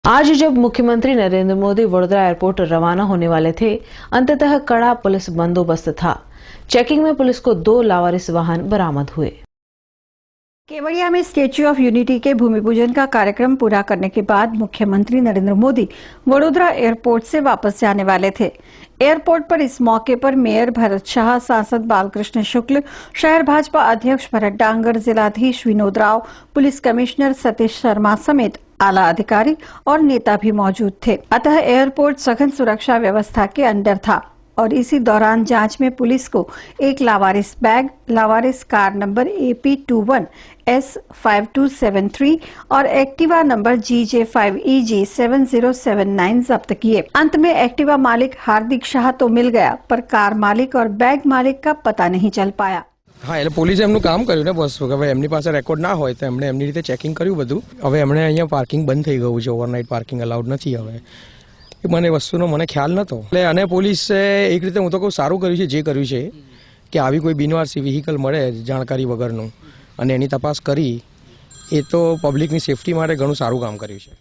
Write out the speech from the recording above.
आज जब मुख्यमंत्री नरेंद्र मोदी वडोदरा एयरपोर्ट रवाना होने वाले थे, अंततः कड़ा पुलिस बंदोबस्त था। चेकिंग में पुलिस को 2 लावारिस वाहन बरामद हुए। केवड़िया में स्टैच्यू ऑफ यूनिटी के भूमि पूजन का कार्यक्रम पूरा करने के बाद मुख्यमंत्री नरेंद्र मोदी वडोदरा एयरपोर्ट से वापस जाने वाले थे। एयरपोर्ट पर इस मौके पर मेयर भरत शाह, सांसद बालकृष्ण शुक्ल, शहर भाजपा अध्यक्ष भरत डांगर, जिलाधीश विनोद राव, पुलिस कमिश्नर सतीश शर्मा समेत आला अधिकारी और नेता भी मौजूद थे। अतः एयरपोर्ट सघन सुरक्षा व्यवस्था के अंडर था और इसी दौरान जांच में पुलिस को एक लावारिस बैग, लावारिस कार नंबर AP21S5273 और एक्टिवा नंबर GJ5EG7079 जब्त किए। अंत में एक्टिवा मालिक हार्दिक शाह तो मिल गया, पर कार मालिक और बैग मालिक का पता नहीं चल पाया। हाँ, એટલે પોલીસે એમનું કામ કર્યું ને બસ, હવે એમની પાસે રેકોર્ડ ના હોય તો એમણે એમની રીતે ચેકિંગ કર્યું બધું। હવે એમણે અહીંયા પાર્કિંગ બંધ થઈ ગયું છે, ઓવરનાઇટ પાર્કિંગ અલાઉડ નથી હવે। મને વસ્તુનો મને ખ્યાલ નતો એટલે અને પોલીસે એક રીતે હું તો કહું સારું કર્યું છે જે કર્યું છે કે આવી કોઈ બિનવારસી વ્હીકલ મળે જાણકારી વગરનું અને એની તપાસ કરી, એ તો પબ્લિકની સેફટી માટે ઘણું સારું કામ કર્યું છે।